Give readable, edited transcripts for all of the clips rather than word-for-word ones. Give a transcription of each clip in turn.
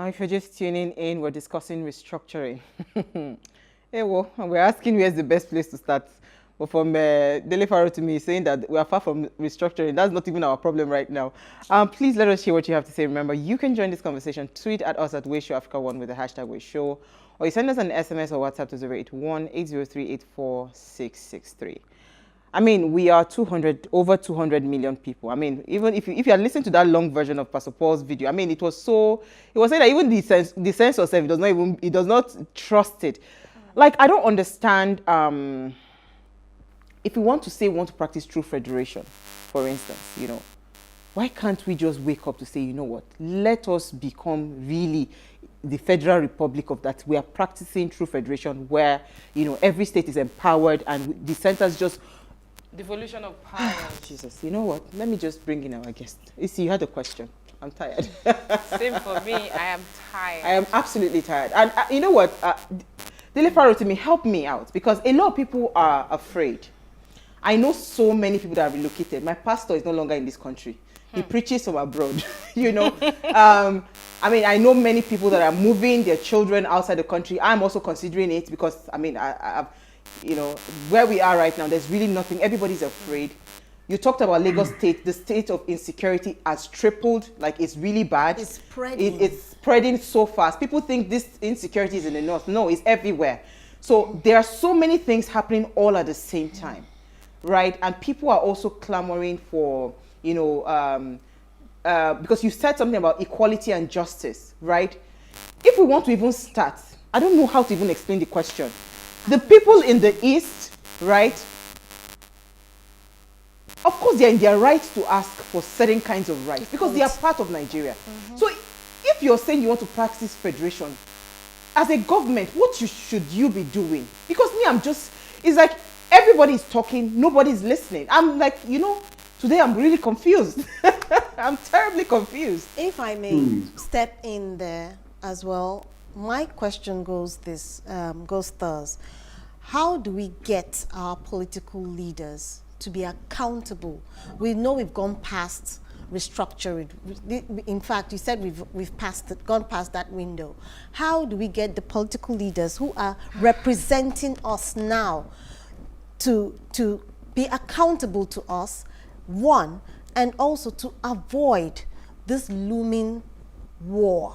If you're just tuning in, we're discussing restructuring. Hey, well, we're asking where's the best place to start. But from Dele Faro to me saying that we are far from restructuring, that's not even our problem right now. Please let us hear what you have to say. Remember, you can join this conversation. Tweet at us at WayShowAfrica1 with the hashtag WayShow, or you send us an SMS or WhatsApp to 081-803-84663. I mean, we are over 200 million people. I mean, even if you are listening to that long version of Pastor Paul's video, I mean, it was saying that even the census itself, it does not trust it. Like, I don't understand, if we want to practice true federation, for instance, why can't we just wake up to say, you know what, let us become really the federal republic of that. We are practicing true federation where, every state is empowered and the centers just devolution of power. Jesus, you know what? Let me just bring in our guest. You see, you had a question. I'm tired. Same for me. I am tired. I am absolutely tired. And you know what? Dele Faro, to me, help me out, because a lot of people are afraid. I know so many people that are relocated. My pastor is no longer in this country. He preaches from abroad, I mean, I know many people that are moving their children outside the country. I'm also considering it because, I mean, where we are right now, there's really nothing. Everybody's afraid. You talked about Lagos State. The state of insecurity has tripled. Like, it's really bad. It's spreading. It's spreading so fast. People think this insecurity is in the north. No, it's everywhere. So there are so many things happening all at the same time, right? And people are also clamoring for, because you said something about equality and justice, right? If we want to even start, I don't know how to even explain the question. The people in the East, right? Of course, they're in their right to ask for certain kinds of rights because they are part of Nigeria. So if you're saying you want to practice federation, as a government, what should you be doing? Because it's like everybody's talking, nobody's listening. I'm like, today I'm really confused. I'm terribly confused. If I may step in there as well, my question goes thus. How do we get our political leaders to be accountable? We know we've gone past restructuring. In fact, you said we've gone past that window. How do we get the political leaders who are representing us now to be accountable to us, one, and also to avoid this looming war,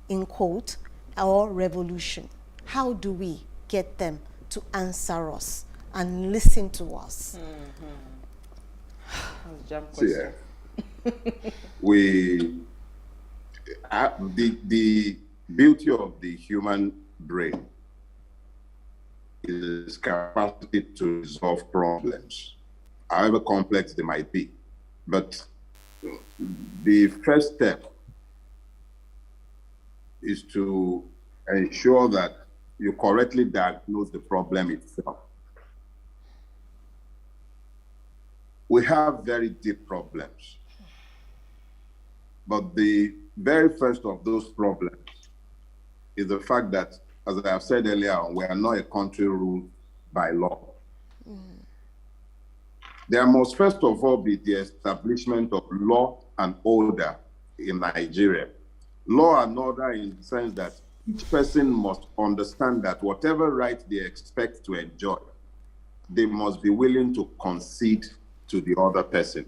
in quote, or revolution? How do we get them to answer us and listen to us? The beauty of the human brain is capacity to resolve problems, however complex they might be. But the first step is to ensure that you correctly diagnose the problem itself. We have very deep problems. But the very first of those problems is the fact that, as I have said earlier, we are not a country ruled by law. There must first of all be the establishment of law and order in Nigeria. Law and order in the sense that each person must understand that whatever right they expect to enjoy, they must be willing to concede to the other person.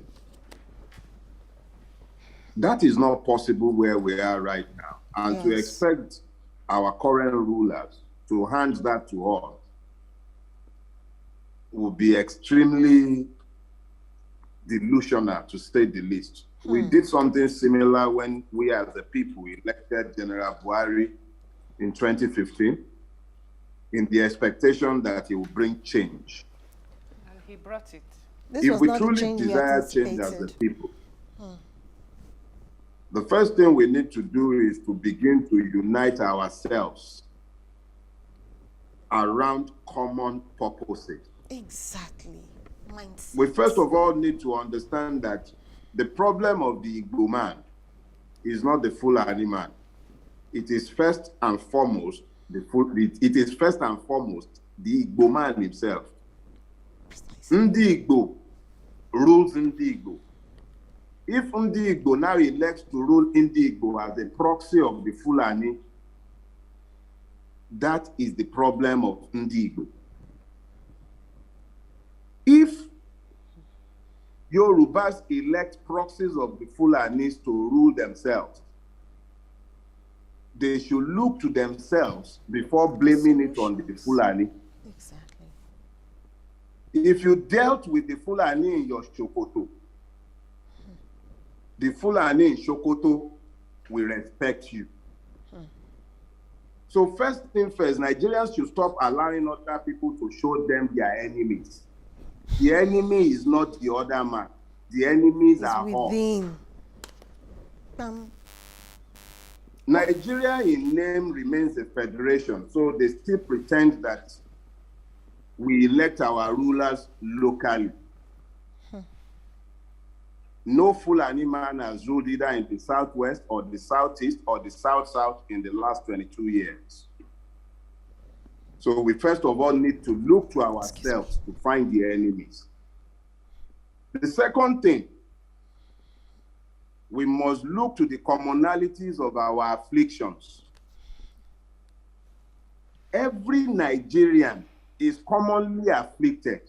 That is not possible where we are right now. And to expect our current rulers to hand that to us would be extremely delusional, to say the least. We did something similar when we as a people elected General Buhari in 2015 in the expectation that he would bring change. And he brought it. If we truly desire change as a people, the first thing we need to do is to begin to unite ourselves around common purposes. Exactly. Mindset. We first of all need to understand that the problem of the Igbo man is not the Fulani man. It is first and foremost the Igbo man himself. Ndi Igbo rules Ndi Igbo. If Ndi Igbo now elects to rule Ndi Igbo as a proxy of the Fulani, that is the problem of Ndi Igbo. If Yorubas elect proxies of the Fulanis to rule themselves, they should look to themselves before blaming it on the Fulani. Exactly. If you dealt with the Fulani in your Sokoto, the Fulani in Sokoto will respect you. So first thing first, Nigerians should stop allowing other people to show them their enemies. The enemy is not the other man. The enemies are within. Nigeria in name remains a federation, so they still pretend that we elect our rulers locally. No Fulani man has ruled either in the southwest or the southeast or the south-south in the last 22 years. So we first of all need to look to ourselves to find the enemies. The second thing, we must look to the commonalities of our afflictions. Every Nigerian is commonly afflicted.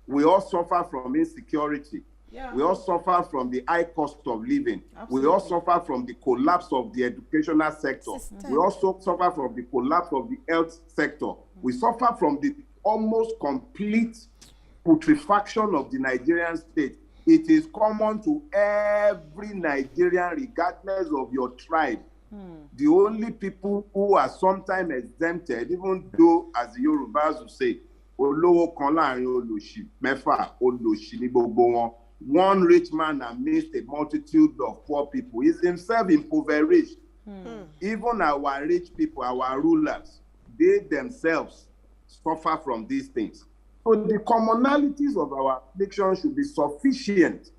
We all suffer from insecurity. Yeah. We all suffer from the high cost of living. Absolutely. We all suffer from the collapse of the educational sector. We also suffer from the collapse of the health sector. We suffer from the almost complete putrefaction of the Nigerian state. It is common to every Nigerian, regardless of your tribe. The only people who are sometimes exempted, even though, as the Yorubas will say, Olowo kan láàrin oloshi, mẹ́fà oloshi ni gbogbo wọn. One rich man amidst a multitude of poor people is himself impoverished. Even our rich people, our rulers, they themselves suffer from these things. So the commonalities of our affliction should be sufficient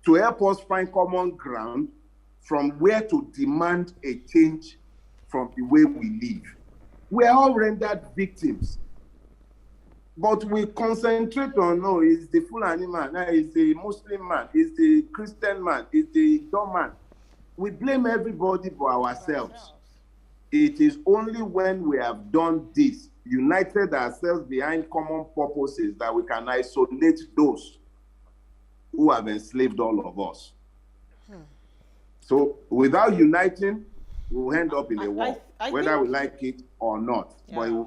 to help us find common ground from where to demand a change from the way we live. We are all rendered victims. But we concentrate on, no, it's the Fulani man, it's the Muslim man, it's the Christian man, it's the Dom man. We blame everybody for ourselves. It is only when we have done this, united ourselves behind common purposes, that we can isolate those who have enslaved all of us. So without uniting, we'll end up in a war, whether we like it or not. Yeah.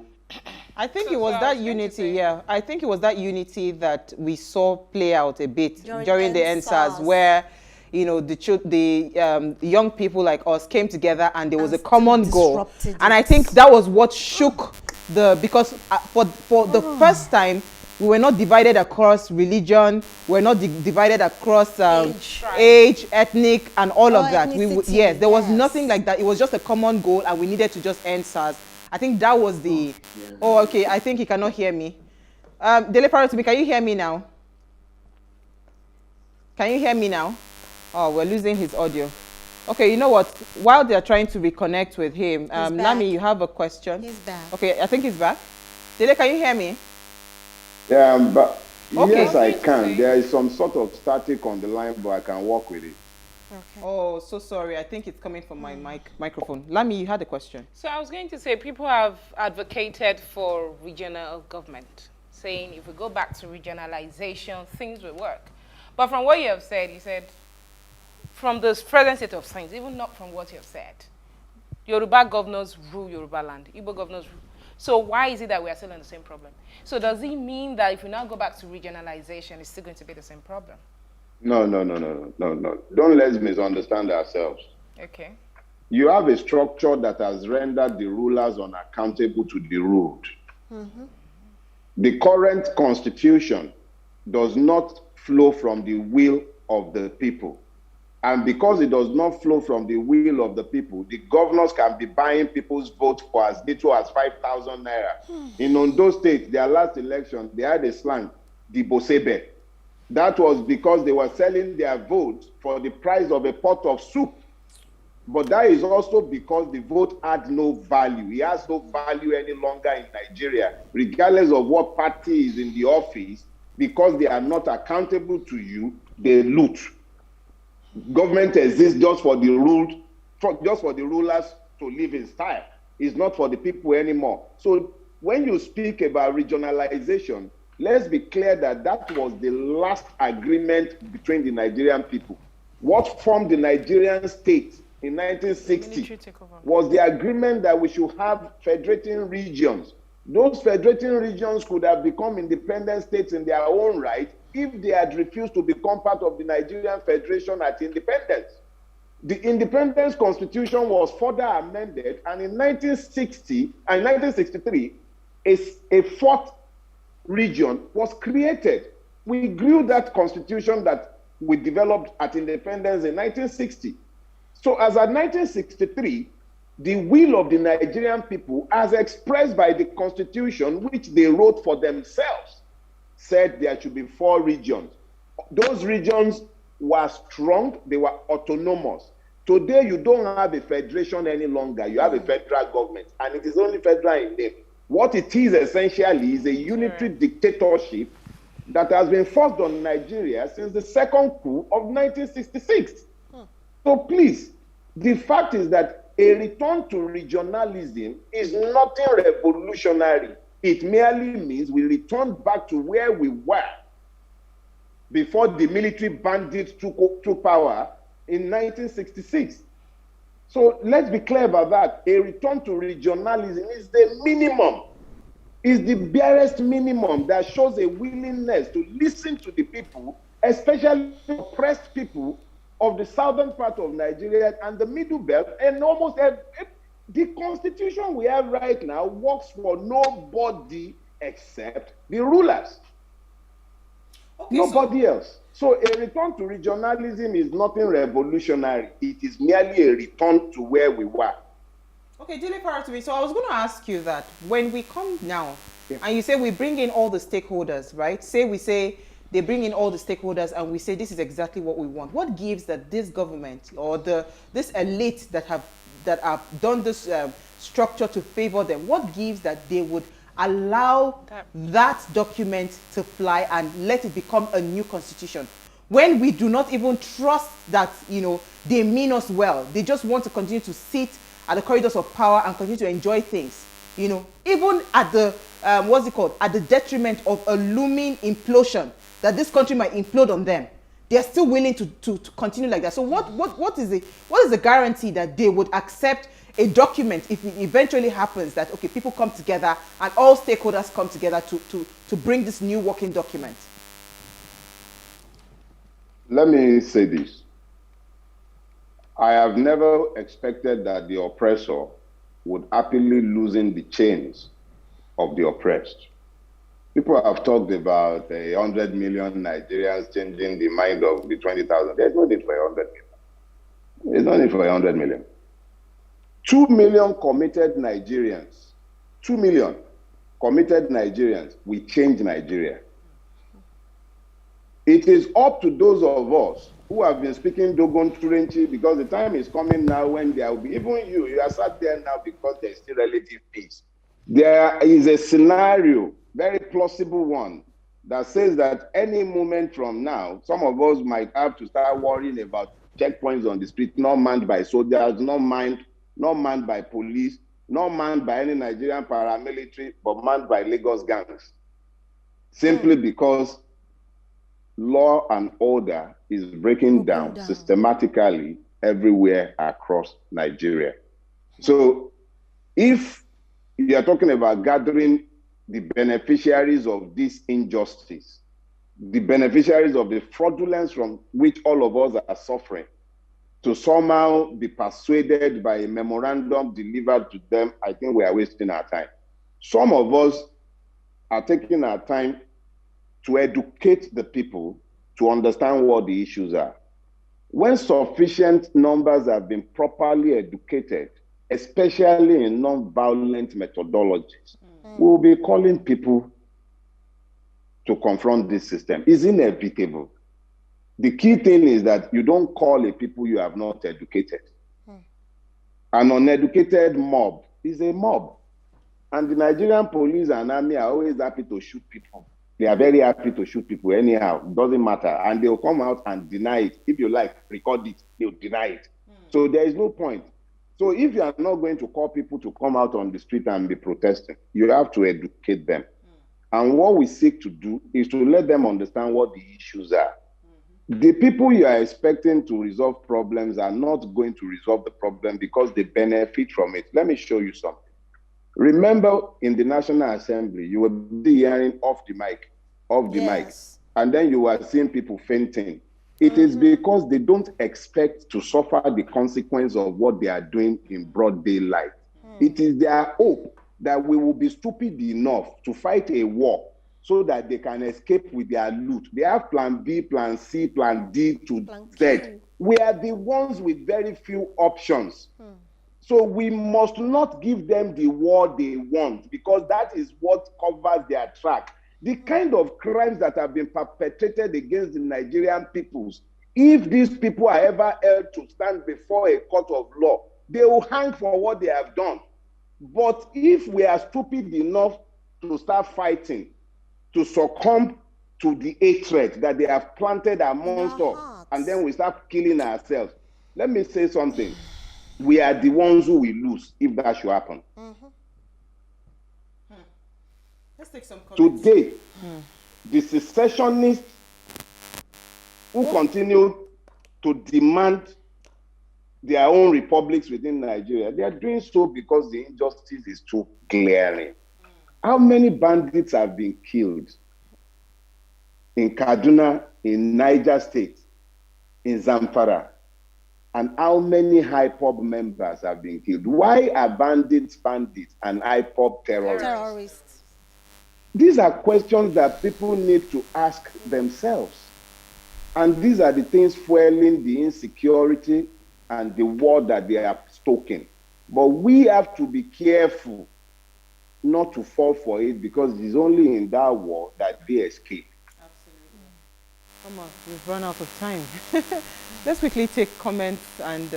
I think it was that unity, yeah. I think it was that unity that we saw play out a bit during the EndSARS, where, you know, the young people like us came together and there was a common goal. And I think that was what shook because for the first time, we were not divided across religion, we were not divided across age, ethnic, and all of that. There was nothing like that. It was just a common goal, and we needed to just end SARS. I think that was the... Oh, okay, I think he cannot hear me. Dele Farotimi, can you hear me now? Can you hear me now? Oh, we're losing his audio. Okay, you know what? While they're trying to reconnect with him, Nami, you have a question? He's back. Okay, I think he's back. Dele, can you hear me? Yeah, but okay. Yes, I can. There is some sort of static on the line, but I can work with it. Okay. Oh, so sorry. I think it's coming from my microphone. Lami, you had a question. So I was going to say, people have advocated for regional government, saying if we go back to regionalization, things will work. But from what you have said, you said, from the present state of things, even not from what you have said, Yoruba governors rule Yoruba land, Igbo governors rule. So why is it that we are still in the same problem? So does it mean that if we now go back to regionalization, it's still going to be the same problem? No. Don't let's misunderstand ourselves. Okay. You have a structure that has rendered the rulers unaccountable to the ruled. The current constitution does not flow from the will of the people. And because it does not flow from the will of the people, the governors can be buying people's votes for as little as 5,000 naira. In Ondo State, their last election, they had a slang, the Bosebe. That was because they were selling their votes for the price of a pot of soup. But that is also because the vote had no value. It has no value any longer in Nigeria, regardless of what party is in the office, because they are not accountable to you. they loot. Government exists just for the rulers to live in style. It's not for the people anymore. So when you speak about regionalization, let's be clear that that was the last agreement between the Nigerian people. What formed the Nigerian state in 1960 was the agreement that we should have federating regions. Those federating regions could have become independent states in their own right if they had refused to become part of the Nigerian Federation at independence. The Independence Constitution was further amended, and in 1960 and 1963, a fourth region was created. We grew that constitution that we developed at independence in 1960. So as at 1963, the will of the Nigerian people, as expressed by the constitution, which they wrote for themselves, said there should be 4 regions. Those regions were strong, they were autonomous. Today, you don't have a federation any longer. You have a federal government, and it is only federal in name. What it is essentially is a unitary dictatorship that has been forced on Nigeria since the second coup of 1966. So please, the fact is that a return to regionalism is nothing revolutionary. It merely means we return back to where we were before the military bandits took power in 1966. So let's be clear about that. A return to regionalism is the minimum, is the barest minimum that shows a willingness to listen to the people, especially oppressed people of the southern part of Nigeria and the middle belt, and almost the constitution we have right now works for nobody except the rulers. Okay, nobody else. So a return to regionalism is nothing revolutionary. It is merely a return to where we were. Okay, Julie Paratumi, so I was going to ask you that when we come now, and you say we bring in all the stakeholders, right? We say they bring in all the stakeholders and we say this is exactly what we want. What gives that this government or this elite that have done this structure to favor them, what gives that they would allow that document to fly and let it become a new constitution when we do not even trust that, you know, they mean us well? They just want to continue to sit at the corridors of power and continue to enjoy things, you know, even at the at the detriment of a looming implosion that this country might implode on them. They are still willing to continue like that. So what is the guarantee that they would accept a document if it eventually happens that, okay, people come together and all stakeholders come together to bring this new working document? Let me say this. I have never expected that the oppressor would happily loosen the chains of the oppressed. People have talked about 100 million Nigerians changing the mind of the 20,000. There's no need for 100 million. There's no need for 100 million. 2 million committed Nigerians, 2 million committed Nigerians will change Nigeria. It is up to those of us who have been speaking Dogon Turenchi, because the time is coming now when there will be, even you are sat there now because there's still relative peace. There is a scenario, very plausible one, that says that any moment from now, some of us might have to start worrying about checkpoints on the street, not manned by soldiers, not manned by police, not manned by any Nigerian paramilitary, but manned by Lagos gangs. Simply because law and order is breaking down systematically everywhere across Nigeria. So if you are talking about gathering the beneficiaries of this injustice, the beneficiaries of the fraudulence from which all of us are suffering, to somehow be persuaded by a memorandum delivered to them, I think we are wasting our time. Some of us are taking our time to educate the people to understand what the issues are. When sufficient numbers have been properly educated, especially in non-violent methodologies, we will be calling people to confront this system. It's inevitable. The key thing is that you don't call a people you have not educated. An uneducated mob is a mob. And the Nigerian police and army are always happy to shoot people They are very happy to shoot people anyhow. Doesn't matter. And they'll come out and deny it. If you like, record it, they'll deny it. So there is no point. So if you are not going to call people to come out on the street and be protesting, you have to educate them. And what we seek to do is to let them understand what the issues are. The people you are expecting to resolve problems are not going to resolve the problem because they benefit from it. Let me show you something. Remember, in the National Assembly, you were hearing off the mic, and then you were seeing people fainting. It is because they don't expect to suffer the consequence of what they are doing in broad daylight. It is their hope that we will be stupid enough to fight a war so that they can escape with their loot. They have plan B, plan C, plan D to Z. We are the ones with very few options. So we must not give them the war they want, because that is what covers their track. The kind of crimes that have been perpetrated against the Nigerian peoples, if these people are ever held to stand before a court of law, they will hang for what they have done. But if we are stupid enough to start fighting, to succumb to the hatred that they have planted amongst us, and then we start killing ourselves, let me say something. We are the ones who will lose if that should happen. Let's take some comments. Today, the secessionists who continue to demand their own republics within Nigeria, they are doing so because the injustice is too glaring. How many bandits have been killed in Kaduna, in Niger State, in Zamfara? And how many IPOB members have been killed? Why are bandits and IPOB terrorists? These are questions that people need to ask themselves. And these are the things fueling the insecurity and the war that they are stoking. But we have to be careful not to fall for it, because it is only in that war that they escape. Absolutely. Come on, we've run out of time. Let's quickly take comments and...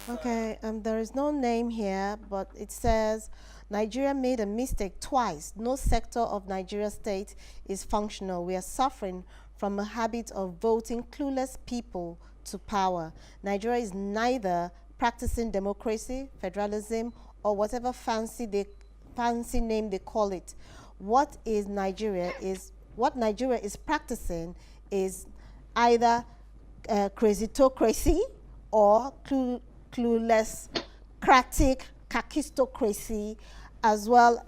Okay, there is no name here, but it says, Nigeria made a mistake twice. No sector of Nigeria state is functional. We are suffering from a habit of voting clueless people to power. Nigeria is neither practicing democracy, federalism, or whatever fancy name they call it. What Nigeria is practicing is either crazytocracy or clueless cratic kakistocracy as well.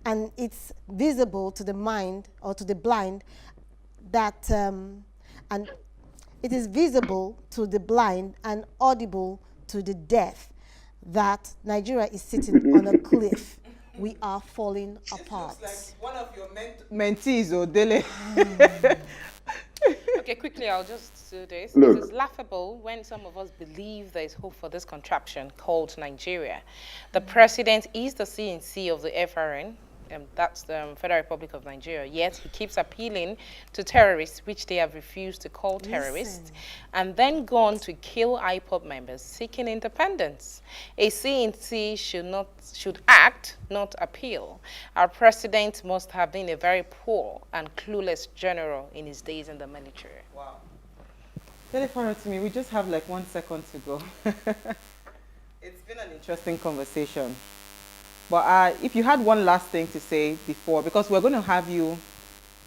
And it's visible to the mind or to the blind that and it is visible to the blind and audible to the deaf that Nigeria is sitting on a cliff. We are falling apart. Looks like one of your mentees, Odele. Okay, quickly, I'll just do this. Look. It is laughable when some of us believe there is hope for this contraption called Nigeria. The president is the CNC of the FRN, that's the Federal Republic of Nigeria, yet he keeps appealing to terrorists, which they have refused to call terrorists, and then gone to kill IPOB members seeking independence. A CNC should act, not appeal. Our president must have been a very poor and clueless general in his days in the military. Wow. Telephone to me. We just have like 1 second to go. It's been an interesting conversation. But if you had one last thing to say before, because we're going to have you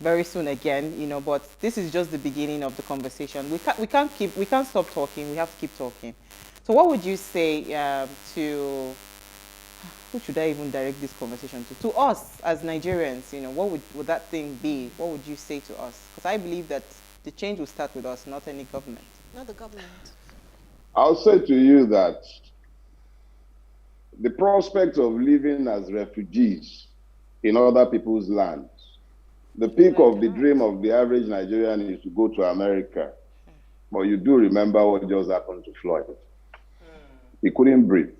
very soon again, but this is just the beginning of the conversation. We can't stop talking. We have to keep talking. So what would you say to, who should I even direct this conversation to? To us as Nigerians, what would that thing be? What would you say to us? Because I believe that the change will start with us, not any government. Not the government. I'll say to you that the prospect of living as refugees in other people's lands, the peak of the dream of the average Nigerian is to go to America. But you do remember what just happened to Floyd. He couldn't breathe.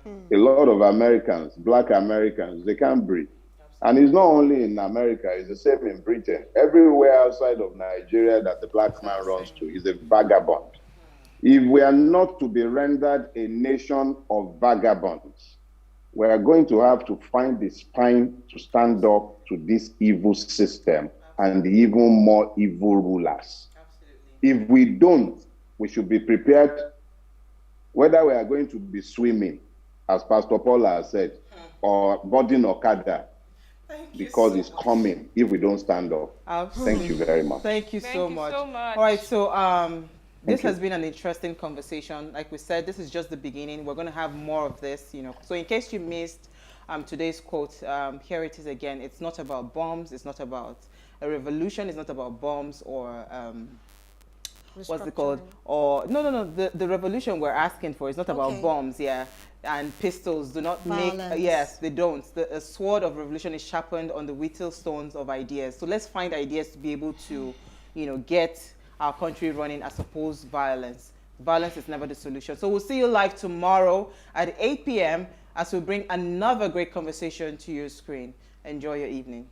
A lot of Americans, black Americans, they can't breathe. And it's not only in America, it's the same in Britain. Everywhere outside of Nigeria that the black man runs to is a vagabond. If we are not to be rendered a nation of vagabonds, we are going to have to find the spine to stand up to this evil system and the even more evil rulers. If we don't, we should be prepared whether we are going to be swimming, as Pastor Paula has said, or boarding Okada, because it's coming if we don't stand up. Absolutely. Thank you very much. Thank you so much. so much. All right, so this you. has been an interesting conversation. Like we said, this is just the beginning. We're going to have more of this, you know. So in case you missed today's quote, here it is again. It's not about bombs. It's not about a revolution. It's not about bombs or what's it called? Or no. The revolution we're asking for is not about bombs, yeah, and pistols. Do not Violence. make yes, they don't. The sword of revolution is sharpened on the whittle stones of ideas. So let's find ideas to be able to, you know, get our country running as opposed to violence. Violence is never the solution. So we'll see you live tomorrow at 8 p.m. as we bring another great conversation to your screen. Enjoy your evening.